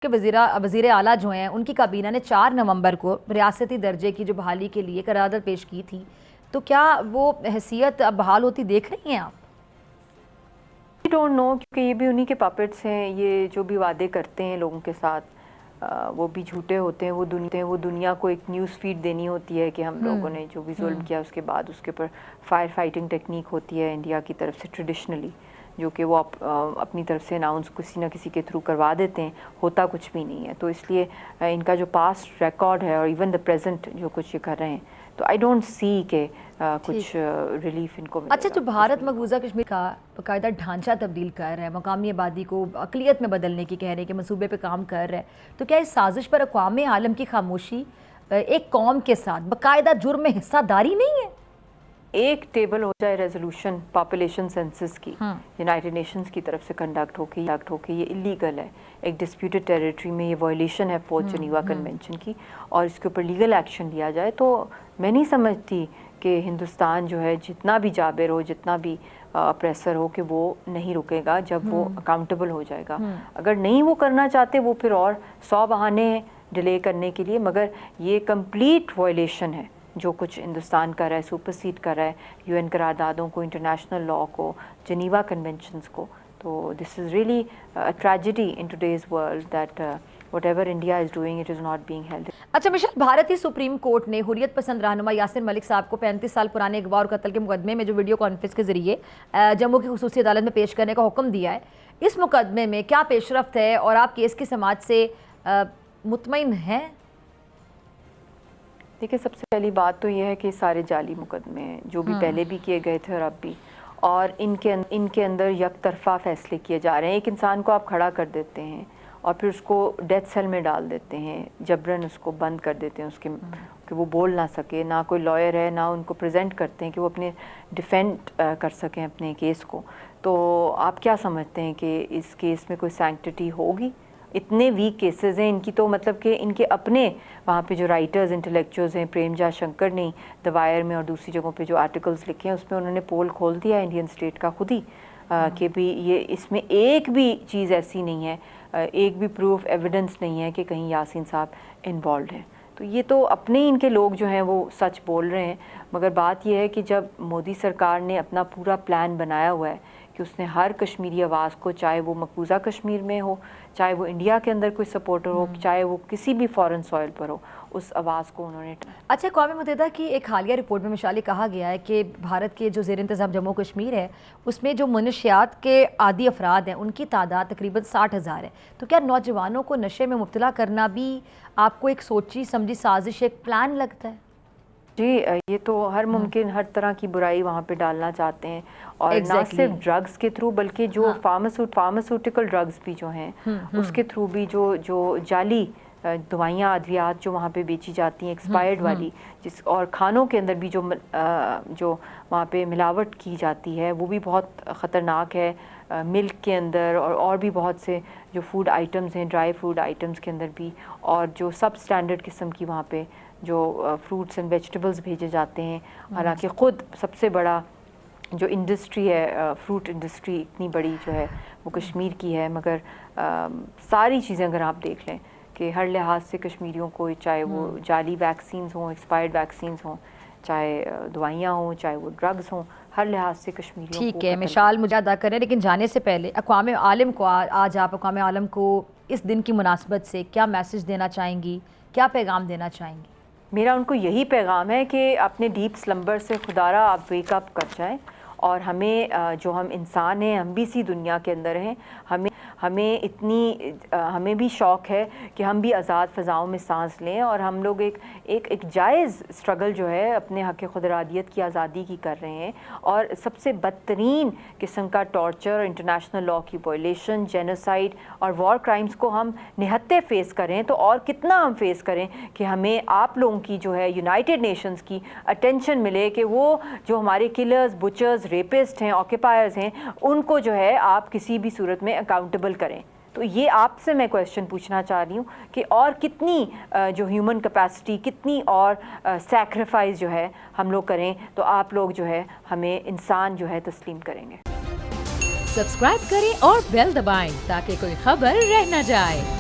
کہ وزیر اعلیٰ جو ہیں ان کی کابینہ نے 4 نومبر کو ریاستی درجے کی جو بحالی کے لیے قرارداد پیش کی تھی، تو کیا وہ حیثیت اب بحال ہوتی دیکھ رہی ہیں آپ؟ I don't know، کیونکہ یہ بھی انہی کے پاپٹس ہیں. یہ جو بھی وعدے کرتے ہیں لوگوں کے ساتھ وہ بھی جھوٹے ہوتے ہیں. وہ دنیا کو ایک نیوز فیڈ دینی ہوتی ہے کہ ہم لوگوں نے جو بھی ظلم کیا اس کے بعد اس کے اوپر فائر فائٹنگ ٹیکنیک ہوتی ہے انڈیا کی طرف سے ٹریڈیشنلی، جو کہ وہ اپنی طرف سے اناؤنس کسی نہ کسی کے تھرو کروا دیتے ہیں. ہوتا کچھ بھی نہیں ہے. تو اس لیے ان کا جو پاسٹ ریکارڈ ہے اور ایون دا پریزنٹ جو کچھ یہ کر رہے ہیں، تو آئی ڈونٹ سی کہ کچھ ریلیف ان کو ملے گا. اچھا، جو بھارت مقبوضہ کشمیر کا باقاعدہ ڈھانچہ تبدیل کر رہا ہے، مقامی آبادی کو اقلیت میں بدلنے کی کہہ رہے ہیں کہ منصوبے پہ کام کر رہا ہے، تو کیا اس سازش پر اقوام عالم کی خاموشی ایک قوم کے ساتھ باقاعدہ جرم میں حصہ داری نہیں ہے؟ ایک ٹیبل ہو جائے ریزولوشن پاپولیشن سینسس کی یونائٹڈ نیشنز کی طرف سے کنڈکٹ ہو کے یہ اللیگل ہے. ایک ڈسپیوٹڈ ٹیریٹری میں یہ وائلیشن ہے 4th جنیوا کنونشن کی، اور اس کے اوپر لیگل ایکشن لیا جائے، تو میں نہیں سمجھتی کہ ہندوستان جو ہے جتنا بھی جابر ہو، جتنا بھی اپریسر ہو، کہ وہ نہیں رکے گا جب وہ اکاؤنٹیبل ہو جائے گا. اگر نہیں وہ کرنا چاہتے، وہ پھر اور 100 بہانے ہیں ڈیلے کرنے کے لیے، مگر یہ کمپلیٹ وائلیشن ہے جو کچھ ہندوستان کر رہا ہے، سپرسیڈ کر رہا ہے UN قراردادوں کو، انٹرنیشنل لاء کو، جنیوا کنونشنز کو. تو this is really tragedy in today's world that whatever India is doing it is not being held. اچھا مشال، بھارتی سپریم کورٹ نے حریت پسند رہنما یاسر ملک صاحب کو 35 سال پرانے اغوا اور قتل کے مقدمے میں جو ویڈیو کانفرنس کے ذریعے جموں کی خصوصی عدالت میں پیش کرنے کا حکم دیا ہے. اس مقدمے میں کیا پیش رفت ہے اور آپ کیس کی سماعت سے مطمئن ہیں؟ دیکھیں، سب سے پہلی بات تو یہ ہے کہ سارے جعلی مقدمے ہیں جو بھی پہلے بھی کیے گئے تھے اور اب بھی، اور ان کے اندر یک طرفہ فیصلے کیے جا رہے ہیں. ایک انسان کو آپ کھڑا کر دیتے ہیں اور پھر اس کو ڈیتھ سیل میں ڈال دیتے ہیں، جبراً اس کو بند کر دیتے ہیں اس کے کہ وہ بول نہ سکے، نہ کوئی لائر ہے، نہ ان کو پریزنٹ کرتے ہیں کہ وہ اپنے ڈیفینڈ کر سکیں اپنے کیس کو. تو آپ کیا سمجھتے ہیں کہ اس کیس میں کوئی سینکٹٹی ہوگی؟ اتنے ویک کیسز ہیں ان کی، تو مطلب کہ ان کے اپنے وہاں پہ جو رائٹرز انٹلیکچوئلز ہیں، پریم جا شنکر نے دا وائر میں اور دوسری جگہوں پہ جو آرٹیکلز لکھے ہیں، اس میں انہوں نے پول کھول دیا ہے انڈین اسٹیٹ کا خود ہی، کہ بھی یہ اس میں ایک بھی چیز ایسی نہیں ہے، ایک بھی پروف ایویڈنس نہیں ہے کہ کہیں یاسین صاحب انوالوڈ ہیں. تو یہ تو اپنے ان کے لوگ جو ہیں وہ سچ بول رہے ہیں. مگر بات یہ ہے کہ جب مودی سرکار نے اپنا پورا پلان بنایا ہوا ہے کہ اس نے ہر کشمیری آواز کو، چاہے وہ مقبوضہ کشمیر میں ہو، چاہے وہ انڈیا کے اندر کوئی سپورٹر ہو، چاہے وہ کسی بھی فارن سوائل پر ہو، اس آواز کو انہوں نے. اچھا، اقوام متحدہ کی ایک حالیہ رپورٹ میں مشال کہا گیا ہے کہ بھارت کے جو زیر انتظام جموں کشمیر ہے، اس میں جو منشیات کے عادی افراد ہیں ان کی تعداد تقریباً 60,000 ہے. تو کیا نوجوانوں کو نشے میں مبتلا کرنا بھی آپ کو ایک سوچی سمجھی سازش، ایک پلان لگتا ہے؟ جی، یہ تو ہر ممکن ہر طرح کی برائی وہاں پہ ڈالنا چاہتے ہیں، اور نہ صرف ڈرگز کے تھرو بلکہ جو فارماسیوٹیکل ڈرگز بھی جو ہیں اس کے تھرو بھی جو جعلی دوائیاں ادویات جو وہاں پہ بیچی جاتی ہیں ایکسپائرڈ والی، اور کھانوں کے اندر بھی جو وہاں پہ ملاوٹ کی جاتی ہے وہ بھی بہت خطرناک ہے. ملک کے اندر اور بھی بہت سے جو فوڈ آئٹمز ہیں، ڈرائی فوڈ آئٹمز کے اندر بھی، اور جو سب اسٹینڈرڈ قسم کی وہاں پہ جو فروٹس اینڈ ویجیٹیبلز بھیجے جاتے ہیں. حالانکہ خود سب سے بڑا جو انڈسٹری ہے، فروٹ انڈسٹری اتنی بڑی جو ہے وہ کشمیر کی ہے، مگر ساری چیزیں اگر آپ دیکھ لیں کہ ہر لحاظ سے کشمیریوں کو، چاہے وہ جعلی ویکسینز ہوں، ایکسپائرڈ ویکسینز ہوں، چاہے دوائیاں ہوں، چاہے وہ ڈرگز ہوں، ہر لحاظ سے کشمیریوں کو. ٹھیک ہے مشال، مجھے ادا کریں، لیکن جانے سے پہلے اقوام عالم کو آج آپ اقوام عالم کو اس دن کی مناسبت سے کیا میسج دینا چاہیں گی، کیا پیغام دینا چاہیں گی؟ میرا ان کو یہی پیغام ہے کہ اپنے ڈیپ سلمبر سے خدارا آپ ویک اپ کر جائیں، اور ہمیں جو ہم انسان ہیں، ہم بھی اسی دنیا کے اندر ہیں، ہمیں بھی شوق ہے کہ ہم بھی آزاد فضاؤں میں سانس لیں، اور ہم لوگ ایک جائز اسٹرگل جو ہے اپنے حق خود ارادیت کی آزادی کی کر رہے ہیں. اور سب سے بدترین قسم کا ٹارچر، انٹرنیشنل لاء کی وائلیشن، جینوسائیڈ اور وار کرائمز کو ہم نہتے فیس کریں، تو اور کتنا ہم فیس کریں کہ ہمیں آپ لوگوں کی جو ہے یونائٹڈ نیشنز کی اٹینشن ملے کہ وہ جو ہمارے کلرز، بچرز، ریپسٹ ہیں، آکیپائرز ہیں، ان کو جو ہے آپ کسی بھی صورت میں اکاؤنٹیبل کریں. تو یہ آپ سے میں کویشچن پوچھنا چاہ رہی ہوں کہ اور کتنی جو ہیومن کیپیسٹی، کتنی اور سیکریفائز جو ہے ہم لوگ کریں، تو آپ لوگ جو ہے ہمیں انسان جو ہے تسلیم کریں گے. سبسکرائب کریں اور بیل دبائیں تاکہ کوئی خبر رہ نہ جائے.